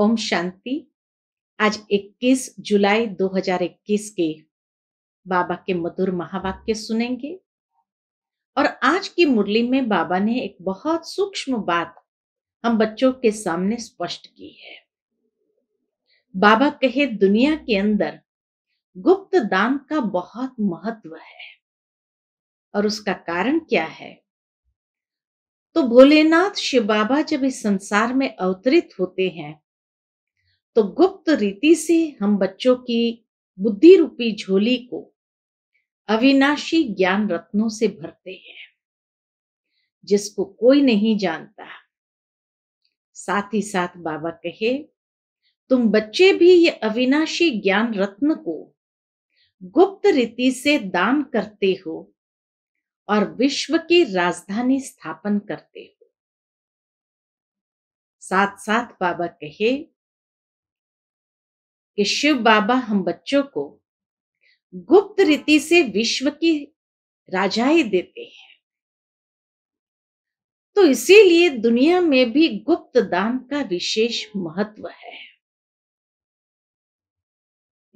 ओम शांति। आज 21 जुलाई 2021 के बाबा के मधुर महावाक्य सुनेंगे। और आज की मुरली में बाबा ने एक बहुत सूक्ष्म बात हम बच्चों के सामने स्पष्ट की है। बाबा कहे दुनिया के अंदर गुप्त दान का बहुत महत्व है। और उसका कारण क्या है? तो भोलेनाथ शिव बाबा जब इस संसार में अवतरित होते हैं तो गुप्त रीति से हम बच्चों की बुद्धि रूपी झोली को अविनाशी ज्ञान रत्नों से भरते हैं, जिसको कोई नहीं जानता। साथ ही साथ बाबा कहे तुम बच्चे भी ये अविनाशी ज्ञान रत्न को गुप्त रीति से दान करते हो और विश्व की राजधानी स्थापन करते हो। साथ साथ बाबा कहे कि शिव बाबा हम बच्चों को गुप्त रीति से विश्व की राजाई देते हैं। तो इसीलिए दुनिया में भी गुप्त दान का विशेष महत्व है।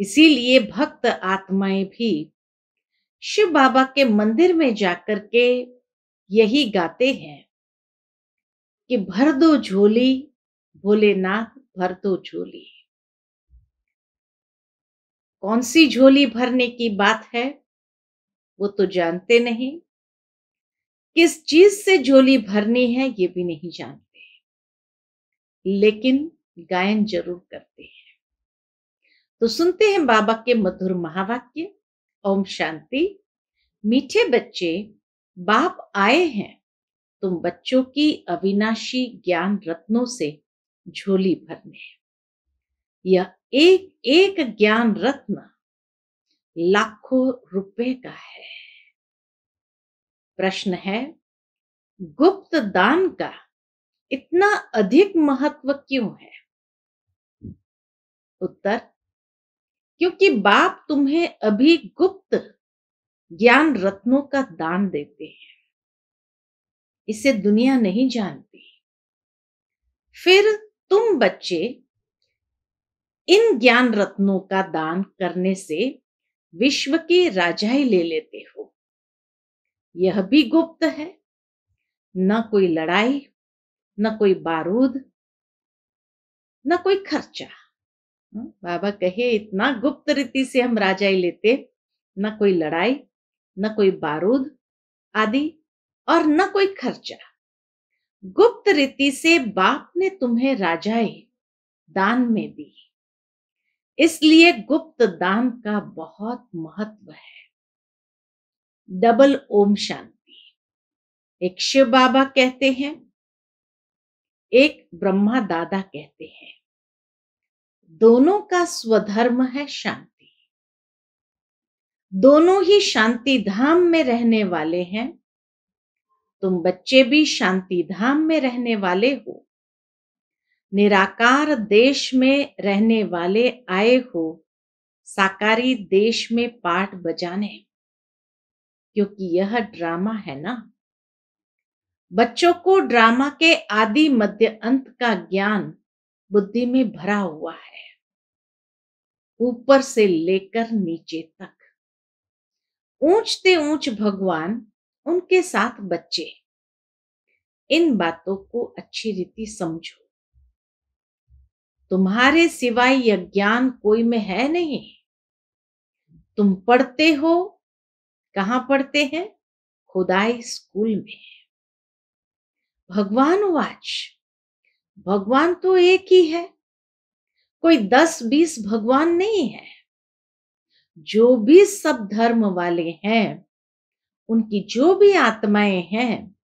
इसीलिए भक्त आत्माएं भी शिव बाबा के मंदिर में जाकर के यही गाते हैं कि भर दो झोली भोलेनाथ, भर दो झोली। कौन सी झोली भरने की बात है वो तो जानते नहीं, किस चीज से झोली भरनी है ये भी नहीं जानते, लेकिन गायन जरूर करते हैं। तो सुनते हैं बाबा के मधुर महावाक्य। ओम शांति। मीठे बच्चे, बाप आए हैं तुम बच्चों की अविनाशी ज्ञान रत्नों से झोली भरने। यह एक एक ज्ञान रत्न लाखों रुपए का है। प्रश्न है, गुप्त दान का इतना अधिक महत्व क्यों है? उत्तर, क्योंकि बाप तुम्हें अभी गुप्त ज्ञान रत्नों का दान देते हैं। इसे दुनिया नहीं जानती। फिर तुम बच्चे इन ज्ञान रत्नों का दान करने से विश्व की राजाई ले लेते हो। यह भी गुप्त है। न कोई लड़ाई, न कोई बारूद, न कोई खर्चा। बाबा कहे इतना गुप्त रीति से हम राजाई लेते, न कोई लड़ाई, न कोई बारूद आदि, और न कोई खर्चा। गुप्त रीति से बाप ने तुम्हें राजाई दान में दी। इसलिए गुप्त दान का बहुत महत्व है। डबल ओम शांति। एक शिव बाबा कहते हैं, एक ब्रह्मा दादा कहते हैं। दोनों का स्वधर्म है शांति। दोनों ही शांति धाम में रहने वाले हैं। तुम बच्चे भी शांति धाम में रहने वाले हो। निराकार देश में रहने वाले आए हो साकारी देश में पाठ बजाने, क्योंकि यह ड्रामा है ना। बच्चों को ड्रामा के आदि मध्य अंत का ज्ञान बुद्धि में भरा हुआ है, ऊपर से लेकर नीचे तक। ऊंचते ऊंच भगवान, उनके साथ बच्चे। इन बातों को अच्छी रीति समझो। तुम्हारे सिवाय यह ज्ञान कोई में है नहीं। तुम पढ़ते हो, कहां पढ़ते हैं? खुदाई स्कूल में। भगवान वाच, भगवान तो एक ही है, कोई 10-20 भगवान नहीं है। जो भी सब धर्म वाले हैं, उनकी जो भी आत्माएं हैं,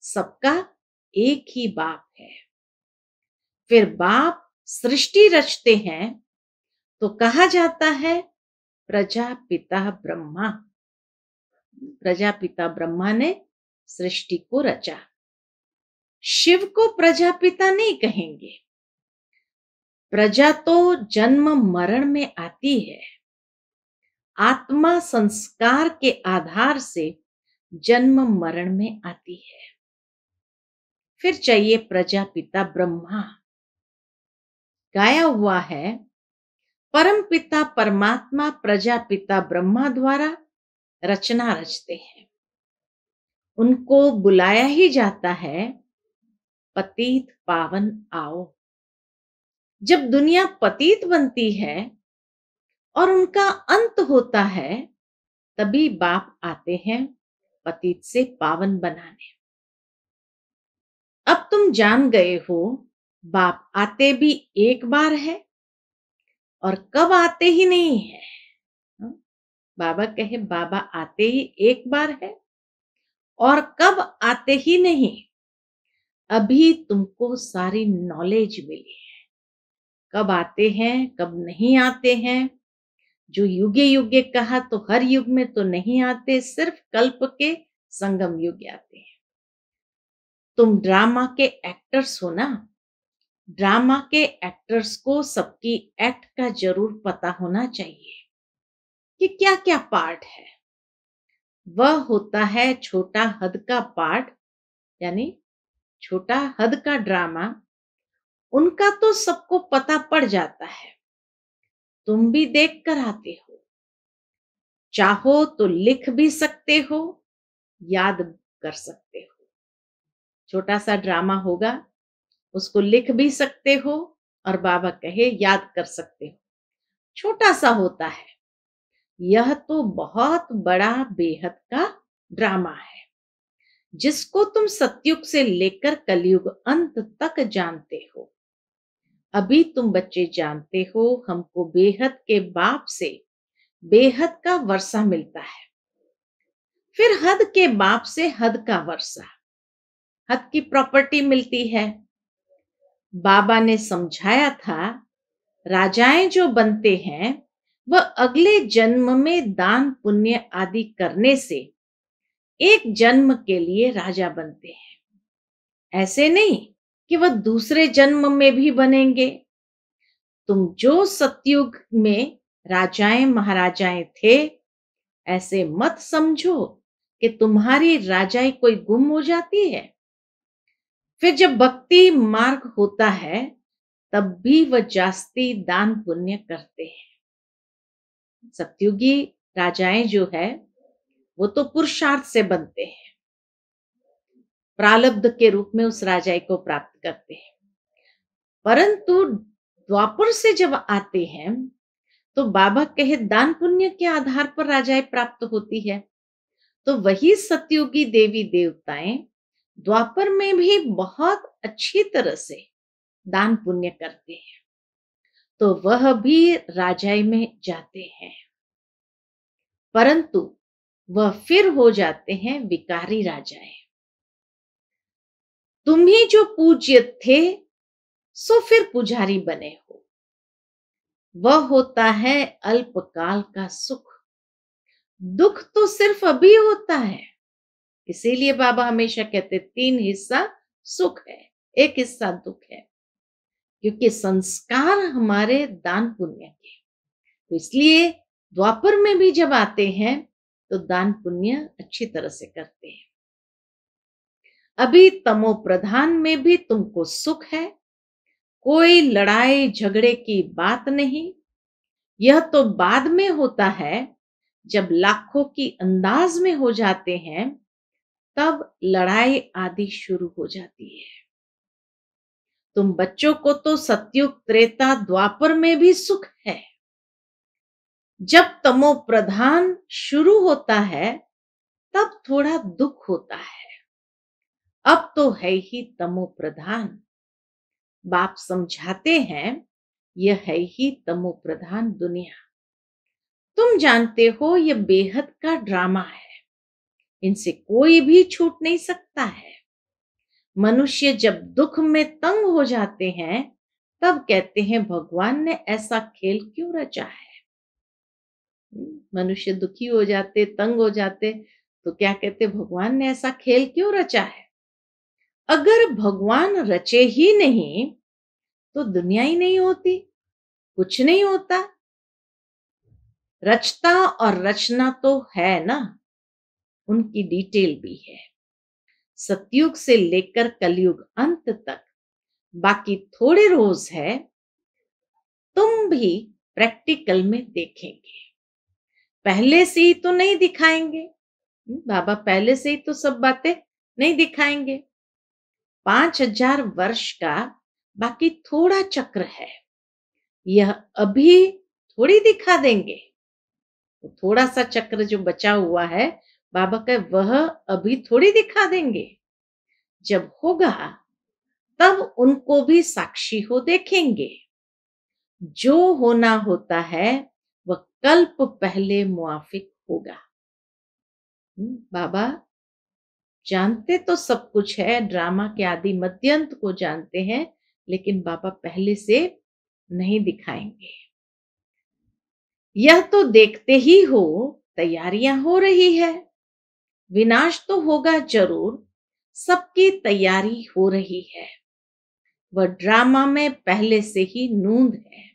सबका एक ही बाप है। फिर बाप सृष्टि रचते हैं तो कहा जाता है प्रजापिता ब्रह्मा। प्रजापिता ब्रह्मा ने सृष्टि को रचा। शिव को प्रजापिता नहीं कहेंगे। प्रजा तो जन्म मरण में आती है। आत्मा संस्कार के आधार से जन्म मरण में आती है। फिर चाहिए प्रजापिता ब्रह्मा। गाया हुआ है, परम पिता परमात्मा प्रजापिता ब्रह्मा द्वारा रचना रचते हैं। उनको बुलाया ही जाता है, पतित पावन आओ। जब दुनिया पतित बनती है और उनका अंत होता है, तभी बाप आते हैं पतित से पावन बनाने। अब तुम जान गए हो, बाप आते भी एक बार है और कब आते ही नहीं है। हाँ? बाबा कहे बाबा आते ही एक बार है और कब आते ही नहीं। अभी तुमको सारी नॉलेज मिली है, कब आते हैं कब नहीं आते हैं। जो युगे युगे कहा तो हर युग में तो नहीं आते, सिर्फ कल्प के संगम युग आते हैं। तुम ड्रामा के एक्टर्स हो ना, ड्रामा के एक्टर्स को सबकी एक्ट का जरूर पता होना चाहिए कि क्या क्या पार्ट है। वह होता है छोटा हद का पार्ट, यानी छोटा हद का ड्रामा। उनका तो सबको पता पड़ जाता है, तुम भी देख कर आते हो। चाहो तो लिख भी सकते हो, याद कर सकते हो। छोटा सा ड्रामा होगा, उसको लिख भी सकते हो और बाबा कहे याद कर सकते हो। छोटा सा होता है, यह तो बहुत बड़ा बेहद का ड्रामा है, जिसको तुम सतयुग से लेकर कलयुग अंत तक जानते हो। अभी तुम बच्चे जानते हो, हमको बेहद के बाप से बेहद का वर्षा मिलता है, फिर हद के बाप से हद का वर्षा, हद की प्रॉपर्टी मिलती है। बाबा ने समझाया था, राजाएं जो बनते हैं वह अगले जन्म में दान पुण्य आदि करने से एक जन्म के लिए राजा बनते हैं। ऐसे नहीं कि वह दूसरे जन्म में भी बनेंगे। तुम जो सतयुग में राजाएं महाराजाएं थे, ऐसे मत समझो कि तुम्हारी राजाई कोई गुम हो जाती है। फिर जब भक्ति मार्ग होता है, तब भी वह जास्ती दान पुण्य करते हैं। सतयुगी राजाएं जो है वो तो पुरुषार्थ से बनते हैं, प्रारब्ध के रूप में उस राजाई को प्राप्त करते हैं। परंतु द्वापर से जब आते हैं तो बाबा कहे दान पुण्य के आधार पर राजाएं प्राप्त होती है। तो वही सतयुगी देवी देवताएं द्वापर में भी बहुत अच्छी तरह से दान पुण्य करते हैं, तो वह भी राजाई में जाते हैं। परंतु वह फिर हो जाते हैं विकारी राजाएं। तुम ही जो पूज्य थे सो फिर पुजारी बने हो। वह होता है अल्पकाल का सुख, दुख तो सिर्फ अभी होता है। इसीलिए बाबा हमेशा कहते 3 हिस्सा सुख है, 1 हिस्सा दुख है, क्योंकि संस्कार हमारे दान पुण्य के। तो इसलिए द्वापर में भी जब आते हैं तो दान पुण्य अच्छी तरह से करते हैं। अभी तमो प्रधान में भी तुमको सुख है, कोई लड़ाई झगड़े की बात नहीं। यह तो बाद में होता है, जब लाखों की अंदाज में हो जाते हैं, तब लड़ाई आदि शुरू हो जाती है। तुम बच्चों को तो सतयुग त्रेता द्वापर में भी सुख है। जब तमो प्रधान शुरू होता है, तब थोड़ा दुख होता है। अब तो है ही तमो प्रधान। बाप समझाते हैं, यह है ही तमो प्रधान दुनिया। तुम जानते हो यह बेहद का ड्रामा है, इनसे कोई भी छूट नहीं सकता है। मनुष्य जब दुख में तंग हो जाते हैं, तब कहते हैं भगवान ने ऐसा खेल क्यों रचा है। मनुष्य दुखी हो जाते, तंग हो जाते, तो क्या कहते, भगवान ने ऐसा खेल क्यों रचा है। अगर भगवान रचे ही नहीं तो दुनिया ही नहीं होती, कुछ नहीं होता। रचता और रचना तो है ना, उनकी डिटेल भी है। सतयुग से लेकर कलयुग अंत तक बाकी थोड़े रोज है, तुम भी प्रैक्टिकल में देखेंगे। पहले से ही तो नहीं दिखाएंगे। बाबा पहले से ही तो सब बातें नहीं दिखाएंगे। 5000 वर्ष का बाकी थोड़ा चक्र है, यह अभी थोड़ी दिखा देंगे। तो थोड़ा सा चक्र जो बचा हुआ है, बाबा का वह अभी थोड़ी दिखा देंगे। जब होगा तब उनको भी साक्षी हो देखेंगे। जो होना होता है वह कल्प पहले मुआफिक होगा। बाबा जानते तो सब कुछ है, ड्रामा के आदि मध्यंत को जानते हैं, लेकिन बाबा पहले से नहीं दिखाएंगे। यह तो देखते ही हो तैयारियां हो रही है। विनाश तो होगा जरूर, सबकी तैयारी हो रही है। वह ड्रामा में पहले से ही नूंद है।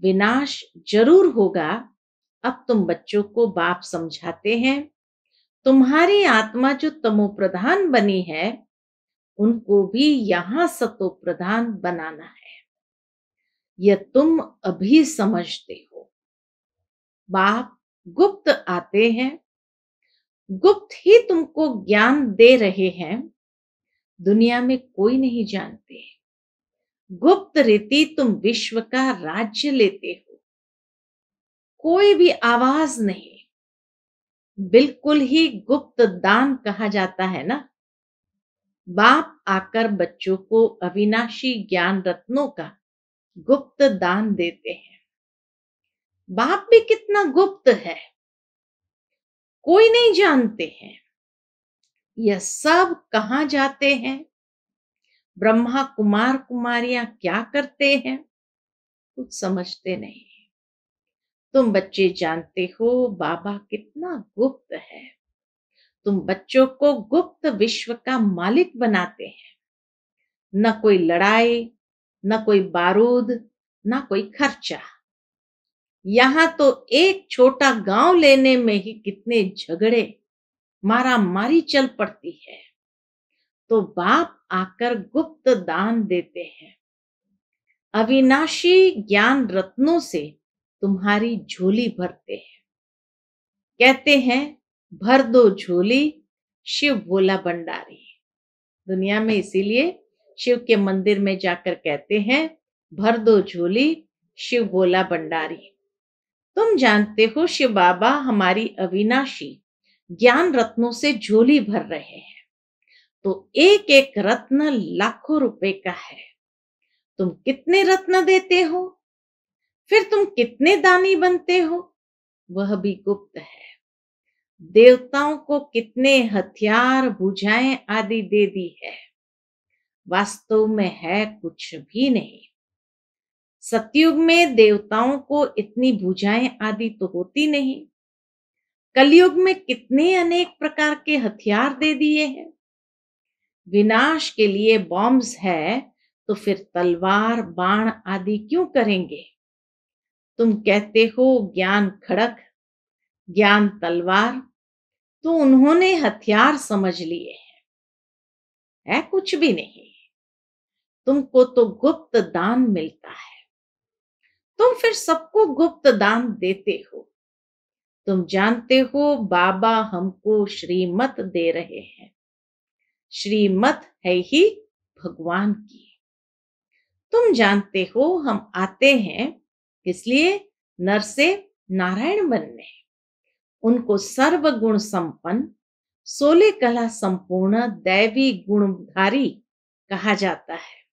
विनाश जरूर होगा। अब तुम बच्चों को बाप समझाते हैं, तुम्हारी आत्मा जो तमो प्रधान बनी है, उनको भी यहां सतो प्रधान बनाना है। यह तुम अभी समझते हो। बाप गुप्त आते हैं, गुप्त ही तुमको ज्ञान दे रहे हैं। दुनिया में कोई नहीं जानते। गुप्त रीति तुम विश्व का राज्य लेते हो। कोई भी आवाज नहीं, बिल्कुल ही गुप्त दान कहा जाता है ना। बाप आकर बच्चों को अविनाशी ज्ञान रत्नों का गुप्त दान देते हैं। बाप भी कितना गुप्त है, कोई नहीं जानते हैं। यह सब कहां जाते हैं, ब्रह्मा कुमार कुमारियां क्या करते हैं, कुछ समझते नहीं। तुम बच्चे जानते हो बाबा कितना गुप्त है। तुम बच्चों को गुप्त विश्व का मालिक बनाते हैं। न कोई लड़ाई, न कोई बारूद, न कोई खर्चा। यहां तो एक छोटा गांव लेने में ही कितने झगड़े, मारा मारी चल पड़ती है। तो बाप आकर गुप्त दान देते हैं। अविनाशी ज्ञान रत्नों से तुम्हारी झोली भरते हैं। कहते हैं भर दो झोली, शिव भोला भंडारी। दुनिया में इसीलिए शिव के मंदिर में जाकर कहते हैं भर दो झोली, शिव भोला भंडारी। तुम जानते हो शिव बाबा हमारी अविनाशी ज्ञान रत्नों से झोली भर रहे हैं। तो एक एक रत्न लाखों रुपए का है। तुम कितने रत्न देते हो, फिर तुम कितने दानी बनते हो, वह भी गुप्त है। देवताओं को कितने हथियार भुजाएं आदि दे दी है, वास्तव में है कुछ भी नहीं। सतयुग में देवताओं को इतनी भुजाएं आदि तो होती नहीं। कलयुग में कितने अनेक प्रकार के हथियार दे दिए हैं। विनाश के लिए बॉम्ब्स है, तो फिर तलवार बाण आदि क्यों करेंगे। तुम कहते हो ज्ञान खड़क, ज्ञान तलवार, तो उन्होंने हथियार समझ लिए हैं, है कुछ भी नहीं। तुमको तो गुप्त दान मिलता है, तुम फिर सबको गुप्त दान देते हो। तुम जानते हो बाबा हमको श्रीमत दे रहे हैं। श्रीमत है ही भगवान की। तुम जानते हो हम आते हैं इसलिए नर से नारायण बनने। उनको सर्व गुण संपन्न, 16 कला संपूर्ण दैवी गुणधारी कहा जाता है।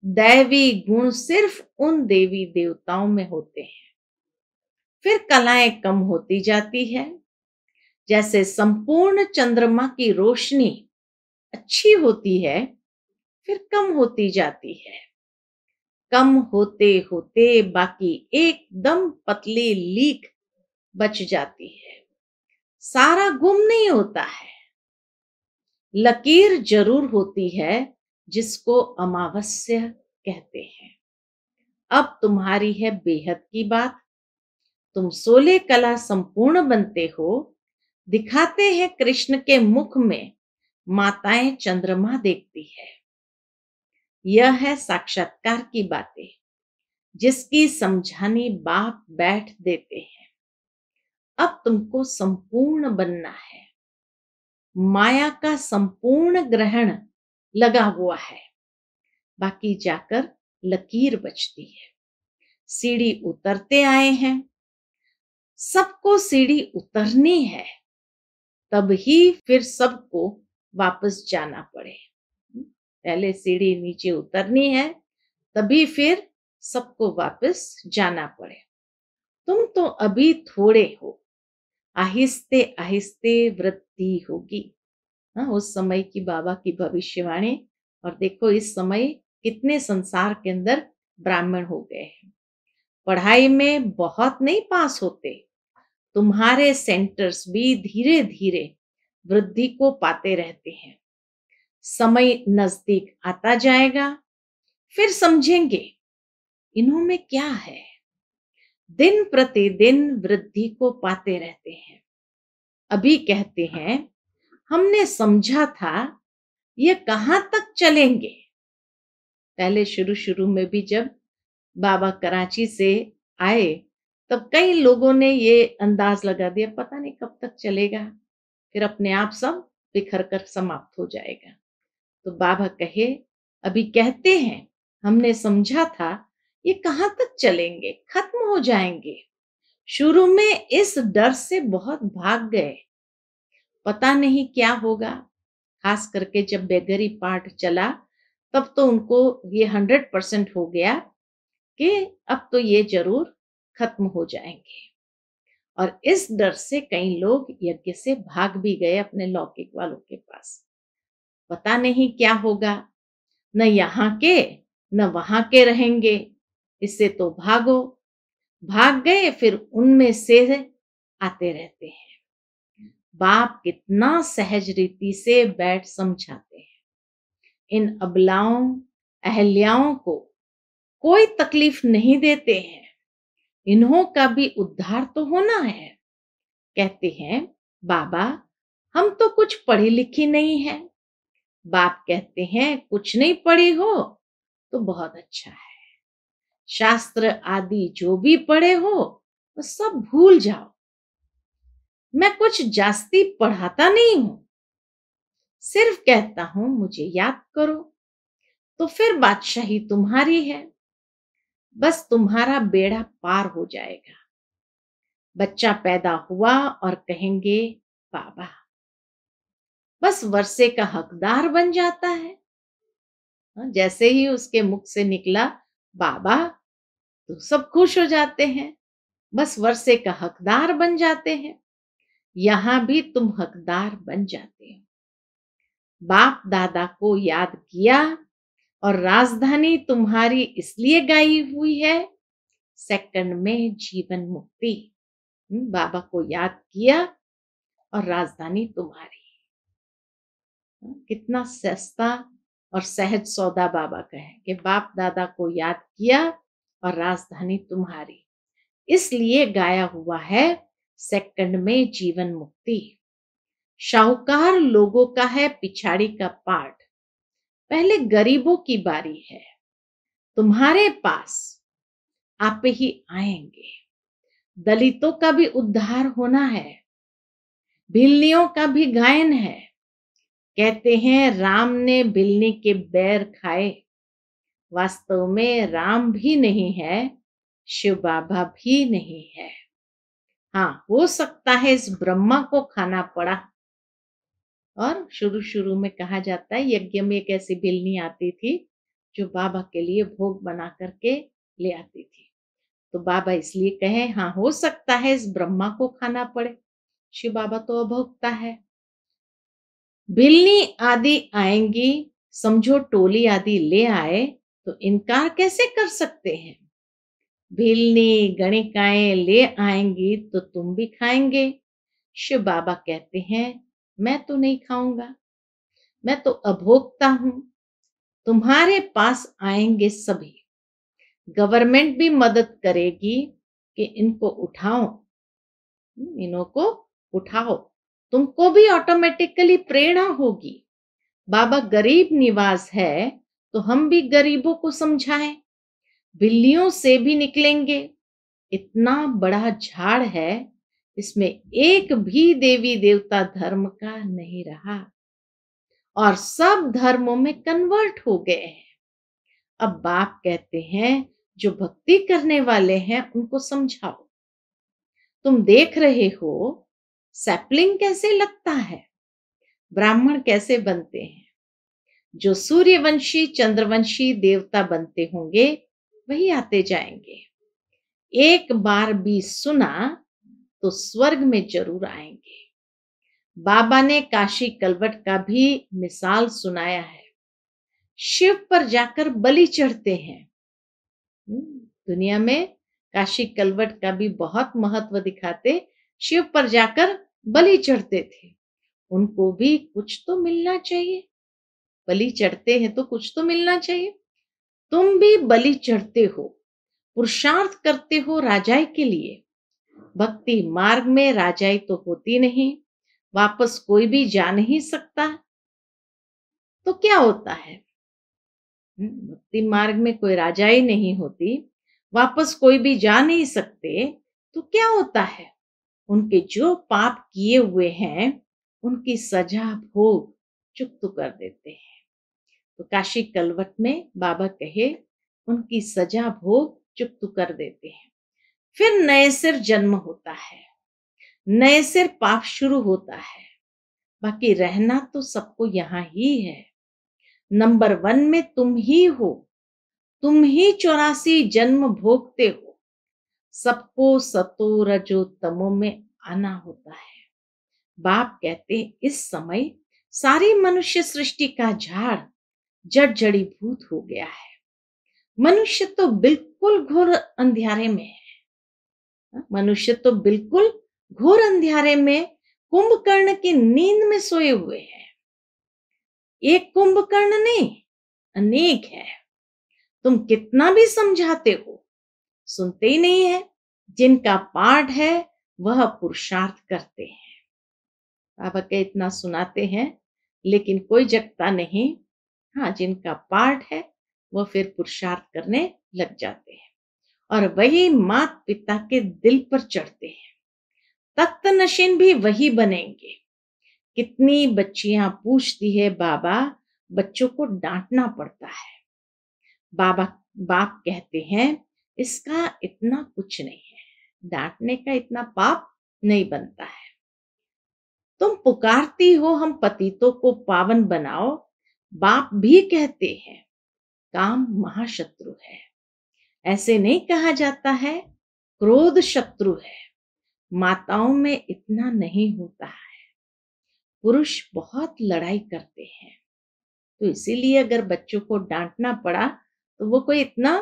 दैवी गुण सिर्फ उन देवी देवताओं में होते हैं। फिर कलाएं कम होती जाती है। जैसे संपूर्ण चंद्रमा की रोशनी अच्छी होती है, फिर कम होती जाती है। कम होते होते बाकी एकदम पतली लीक बच जाती है। सारा गुम नहीं होता है। लकीर जरूर होती है, जिसको अमावस्या कहते हैं। अब तुम्हारी है बेहद की बात। तुम 16 कला संपूर्ण बनते हो। दिखाते हैं कृष्ण के मुख में माताएं चंद्रमा देखती है। यह है साक्षात्कार की बातें। जिसकी समझानी बाप बैठ देते हैं। अब तुमको संपूर्ण बनना है। माया का संपूर्ण ग्रहण लगा हुआ है, बाकी जाकर लकीर बचती है। सीढ़ी उतरते आए हैं, सबको सीढ़ी उतरनी है, तब ही फिर सबको वापस जाना पड़े। पहले सीढ़ी नीचे उतरनी है, तभी फिर सबको वापस जाना पड़े। तुम तो अभी थोड़े हो, आहिस्ते आहिस्ते वृद्धि होगी। उस समय की बाबा की भविष्यवाणी। और देखो इस समय कितने संसार के अंदर ब्राह्मण हो गए हैं। पढ़ाई में बहुत नहीं पास होते, तुम्हारे सेंटर्स भी धीरे धीरे वृद्धि को पाते रहते हैं। समय नजदीक आता जाएगा, फिर समझेंगे इन्हों में क्या है। दिन प्रतिदिन वृद्धि को पाते रहते हैं। अभी कहते हैं हमने समझा था ये कहां तक चलेंगे। पहले शुरू शुरू में भी जब बाबा कराची से आए, तब कई लोगों ने ये अंदाज लगा दिया पता नहीं कब तक चलेगा, फिर अपने आप सब बिखर कर समाप्त हो जाएगा। तो बाबा कहे अभी कहते हैं हमने समझा था ये कहां तक चलेंगे, खत्म हो जाएंगे। शुरू में इस डर से बहुत भाग गए, पता नहीं क्या होगा। खास करके जब बेगरी पार्ट चला, तब तो उनको ये 100% हो गया कि अब तो ये जरूर खत्म हो जाएंगे। और इस डर से कई लोग यज्ञ से भाग भी गए अपने लौकिक वालों के पास। पता नहीं क्या होगा, न यहाँ के न वहां के रहेंगे, इससे तो भागो। भाग गए, फिर उनमें से आते रहते हैं। बाप कितना सहज रीति से बैठ समझाते हैं। इन अबलाओं अहल्याओं को कोई तकलीफ नहीं देते हैं। इन्हों का भी उद्धार तो होना है। कहते हैं बाबा हम तो कुछ पढ़ी लिखी नहीं है। बाप कहते हैं कुछ नहीं पढ़ी हो तो बहुत अच्छा है। शास्त्र आदि जो भी पढ़े हो वो सब भूल जाओ। मैं कुछ जास्ती पढ़ाता नहीं हूं, सिर्फ कहता हूं मुझे याद करो, तो फिर बादशाही तुम्हारी है। बस तुम्हारा बेड़ा पार हो जाएगा। बच्चा पैदा हुआ और कहेंगे बाबा, बस वर्षे का हकदार बन जाता है। जैसे ही उसके मुख से निकला बाबा, तो सब खुश हो जाते हैं, बस वर्षे का हकदार बन जाते हैं। यहां भी तुम हकदार बन जाते हो। बाप दादा को याद किया और राजधानी तुम्हारी इसलिए गाई हुई है, सेकंड में जीवन मुक्ति। बाबा को याद किया और राजधानी तुम्हारी। कितना सस्ता और सहज सौदा बाबा का है कि बाप दादा को याद किया और राजधानी तुम्हारी, इसलिए गाया हुआ है सेकंड में जीवन मुक्ति। शाहूकार लोगों का है पिछाड़ी का पार्ट, पहले गरीबों की बारी है। तुम्हारे पास आप ही आएंगे। दलितों का भी उद्धार होना है, भिल्लियों का भी गायन है। कहते हैं राम ने भिल्ली के बैर खाए, वास्तव में राम भी नहीं है, शिव बाबा भी नहीं है। हाँ, हो सकता है इस ब्रह्मा को खाना पड़ा। और शुरू शुरू में कहा जाता है यज्ञ में एक ऐसी भिल्ली आती थी जो बाबा के लिए भोग बना करके ले आती थी। तो बाबा इसलिए कहे हाँ हो सकता है इस ब्रह्मा को खाना पड़े, शिव बाबा तो अभोक्ता है। भिल्ली आदि आएंगी, समझो टोली आदि ले आए तो इनकार कैसे कर सकते हैं। भिल्ली गणिकाएं ले आएंगी तो तुम भी खाएंगे। शिव बाबा कहते हैं मैं तो नहीं खाऊंगा, मैं तो अभोक्ता हूं। तुम्हारे पास आएंगे सभी, गवर्नमेंट भी मदद करेगी कि इनको उठाओ, इन्हों को उठाओ। तुमको भी ऑटोमेटिकली प्रेरणा होगी। बाबा गरीब निवास है तो हम भी गरीबों को समझाएं। बिल्लियों से भी निकलेंगे। इतना बड़ा झाड़ है, इसमें एक भी देवी देवता धर्म का नहीं रहा और सब धर्मों में कन्वर्ट हो गए हैं। अब बाप कहते हैं जो भक्ति करने वाले हैं उनको समझाओ। तुम देख रहे हो सैपलिंग कैसे लगता है, ब्राह्मण कैसे बनते हैं। जो सूर्यवंशी चंद्रवंशी देवता बनते होंगे वही आते जाएंगे। एक बार भी सुना तो स्वर्ग में जरूर आएंगे। बाबा ने काशी कलवट का भी मिसाल सुनाया है। शिव पर जाकर बलि चढ़ते हैं। दुनिया में काशी कलवट का भी बहुत महत्व दिखाते, शिव पर जाकर बलि चढ़ते थे। उनको भी कुछ तो मिलना चाहिए, बलि चढ़ते हैं तो कुछ तो मिलना चाहिए। तुम भी बलि चढ़ते हो, पुरुषार्थ करते हो राजाई के लिए। भक्ति मार्ग में राजाई तो होती नहीं, वापस कोई भी जा नहीं सकता। तो क्या होता है? भक्ति मार्ग में कोई राजाई नहीं होती, वापस कोई भी जा नहीं सकते, तो क्या होता है? उनके जो पाप किए हुए हैं उनकी सजा भोग चुकत कर देते हैं। तो काशी कलवट में बाबा कहे उनकी सजा भोग चुकत कर देते हैं। फिर नए सिर जन्म होता है, नए सिर पाप शुरू होता है। बाकी रहना तो सबको यहाँ ही है। नंबर 1 में तुम ही हो, तुम ही 84 जन्म भोगते हो। सबको सतो रजो तमो में आना होता है। बाप कहते इस समय सारी मनुष्य सृष्टि का झाड़ जड़ जड़ीभूत हो गया है। मनुष्य तो बिल्कुल घोर अंधियारे में है। मनुष्य तो बिल्कुल घोर अंधियारे में कुंभकर्ण की नींद में सोए हुए हैं। एक कुंभकर्ण नहीं, अनेक है। तुम कितना भी समझाते हो, सुनते ही नहीं है। जिनका पाठ है वह पुरुषार्थ करते हैं। बाबा के इतना सुनाते हैं लेकिन कोई जगता नहीं। हाँ, जिनका पाठ है वह फिर पुरुषार्थ करने लग जाते हैं और वही माता पिता के दिल पर चढ़ते हैं। तख्त नशीन भी वही बनेंगे। कितनी बच्चियां पूछती है बाबा, बच्चों को डांटना पड़ता है। बाप कहते हैं इसका इतना कुछ नहीं है, डांटने का इतना पाप नहीं बनता है। तुम पुकारती हो हम पतितों को पावन बनाओ, बाप भी कहते हैं काम महाशत्रु है। ऐसे नहीं कहा जाता है क्रोध शत्रु है। माताओं में इतना नहीं होता है। पुरुष बहुत लड़ाई करते हैं, तो इसीलिए अगर बच्चों को डांटना पड़ा तो वो कोई इतना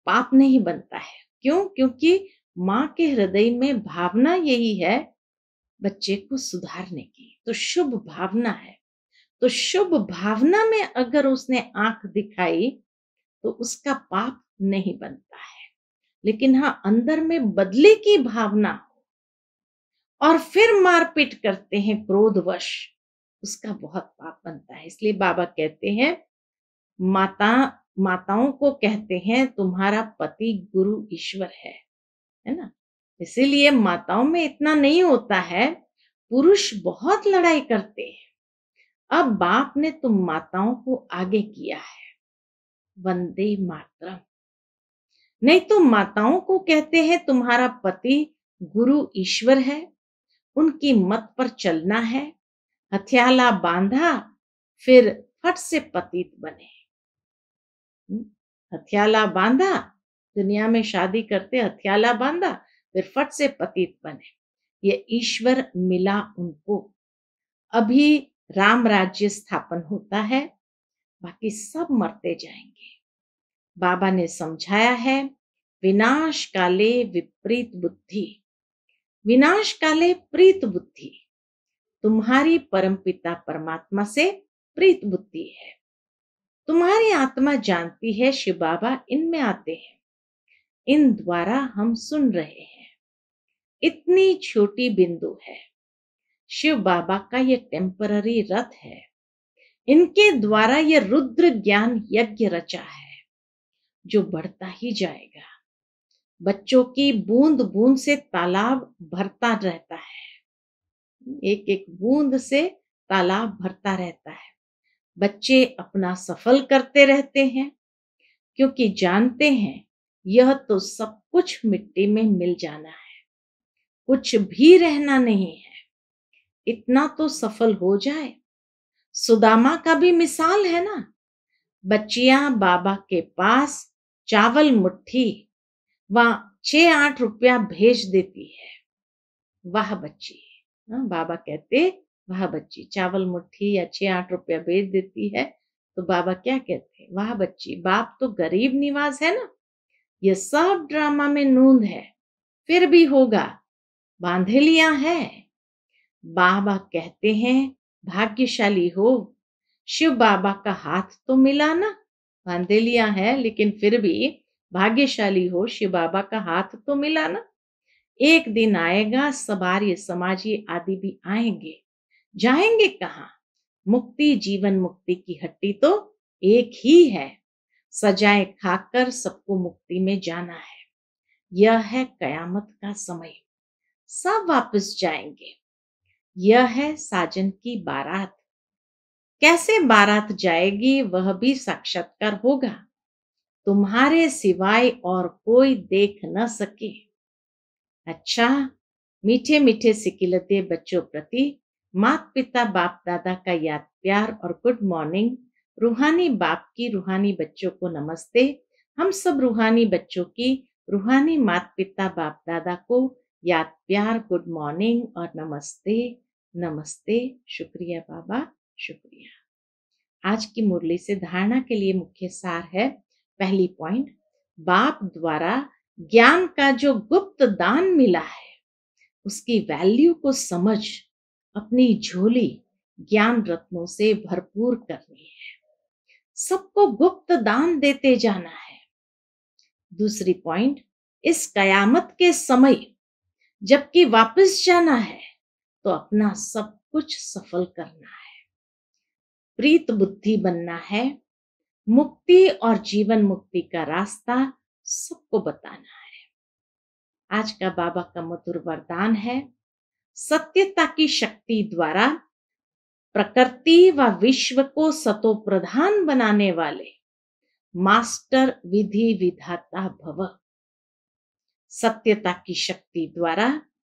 पाप नहीं बनता है। क्यों? क्योंकि माँ के हृदय में भावना यही है बच्चे को सुधारने की, तो शुभ भावना है। तो शुभ भावना में अगर उसने आंख दिखाई तो उसका पाप नहीं बनता है। लेकिन हाँ, अंदर में बदले की भावना हो और फिर मारपीट करते हैं क्रोधवश, उसका बहुत पाप बनता है। इसलिए बाबा कहते हैं माताओं को कहते हैं तुम्हारा पति गुरु ईश्वर है ना। इसीलिए माताओं में इतना नहीं होता है। पुरुष बहुत लड़ाई करते हैं। अब बाप ने तुम माताओं को आगे किया है, वंदे मातरम। नहीं तो माताओं को कहते हैं तुम्हारा पति गुरु ईश्वर है, उनकी मत पर चलना है। हथियाला बांधा फिर फट से पतित बने। हथियाला बांधा, दुनिया में शादी करते हथियाला बांधा फिर फट से पतित बने। ये ईश्वर मिला उनको। अभी राम राज्य स्थापन होता है, बाकी सब मरते जाएंगे। बाबा ने समझाया है विनाश काले विपरीत बुद्धि, विनाश काले प्रीत बुद्धि। तुम्हारी परमपिता परमात्मा से प्रीत बुद्धि है। तुम्हारी आत्मा जानती है शिव बाबा इनमें आते हैं, इन द्वारा हम सुन रहे हैं। इतनी छोटी बिंदु है। शिव बाबा का ये टेम्पररी रथ है। इनके द्वारा ये रुद्र ज्ञान यज्ञ रचा है। जो बढ़ता ही जाएगा। बच्चों की बूंद बूंद से तालाब भरता रहता है, एक एक बूंद से तालाब भरता रहता है। बच्चे अपना सफल करते रहते हैं क्योंकि जानते हैं यह तो सब कुछ मिट्टी में मिल जाना है, कुछ भी रहना नहीं है। इतना तो सफल हो जाए। सुदामा का भी मिसाल है ना। बच्चियां बाबा के पास चावल मुट्ठी व 6-8 रुपया भेज देती है। वाह बच्ची। बाबा कहते वाह बच्ची, चावल मुट्ठी या 6-8 रुपया भेज देती है तो बाबा क्या कहते, वाह बच्ची, बाप तो गरीब निवाज है ना, ये सब ड्रामा में नूंद है, फिर भी होगा, बांधेलियां है। बाबा कहते हैं भाग्यशाली हो, शिव बाबा का हाथ तो मिला ना, बांधेलियां है लेकिन फिर भी भाग्यशाली हो, शिव बाबा का हाथ तो मिला ना। एक दिन आएगा सब आर्य समाजी आदि भी आएंगे, जाएंगे कहाँ। मुक्ति जीवन मुक्ति की हट्टी तो एक ही है, सजाए खाकर सबको मुक्ति में जाना है। यह है कयामत का समय, सब वापस जाएंगे। यह है साजन की बारात। कैसे बारात जाएगी वह भी साक्षात्कार होगा, तुम्हारे सिवाय और कोई देख न सके। अच्छा, मीठे मीठे सिकिलते बच्चों प्रति माता पिता बाप दादा का याद प्यार और गुड मॉर्निंग। रूहानी बाप की रूहानी बच्चों को नमस्ते। हम सब रूहानी बच्चों की रूहानी माता पिता बाप दादा को याद प्यार गुड मॉर्निंग और नमस्ते नमस्ते। शुक्रिया बाबा, शुक्रिया। आज की मुरली से धारणा के लिए मुख्य सार है। पहली पॉइंट, बाप द्वारा ज्ञान का जो गुप्त दान मिला है उसकी वैल्यू को समझ अपनी झोली ज्ञान रत्नों से भरपूर करनी है, सबको गुप्त दान देते जाना है। दूसरी पॉइंट, इस कयामत के समय जबकि वापस जाना है तो अपना सब कुछ सफल करना है, प्रीत बुद्धि बनना है, मुक्ति और जीवन मुक्ति का रास्ता सबको बताना है। आज का बाबा का मधुर वरदान है, सत्यता की शक्ति द्वारा प्रकृति व विश्व को सतो प्रधान बनाने वाले मास्टर विधि विधाता भव। सत्यता की शक्ति द्वारा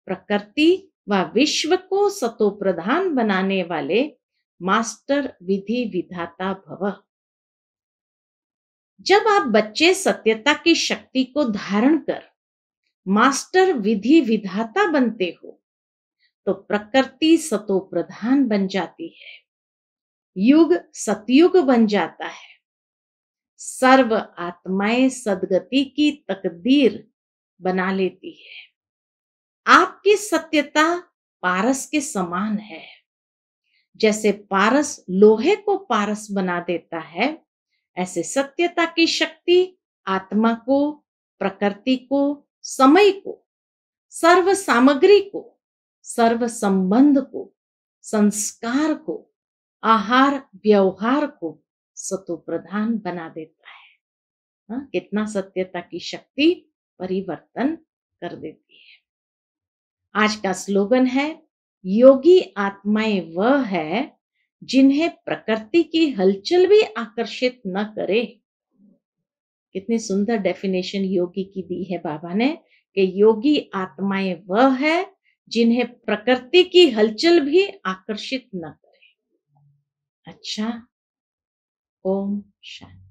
प्रकृति व विश्व को सतो प्रधान बनाने वाले मास्टर विधि विधाता भव। जब आप बच्चे सत्यता की शक्ति को धारण कर मास्टर विधि विधाता बनते हो तो प्रकृति सतो प्रधान बन जाती है, युग सतयुग बन जाता है, सर्व आत्माएं सदगति की तकदीर बना लेती है। आपकी सत्यता पारस के समान है। जैसे पारस लोहे को पारस बना देता है, ऐसे सत्यता की शक्ति आत्मा को, प्रकृति को, समय को, सर्व सामग्री को, सर्व संबंध को, संस्कार को, आहार व्यवहार को सतो प्रधान बना देता है। कितना सत्यता की शक्ति परिवर्तन कर देती है। आज का स्लोगन है, योगी आत्माएं वह है जिन्हें प्रकृति की हलचल भी आकर्षित न करे। कितनी सुंदर डेफिनेशन योगी की दी है बाबा ने कि योगी आत्माएं वह है जिन्हें प्रकृति की हलचल भी आकर्षित न करे। अच्छा, ओम शांति।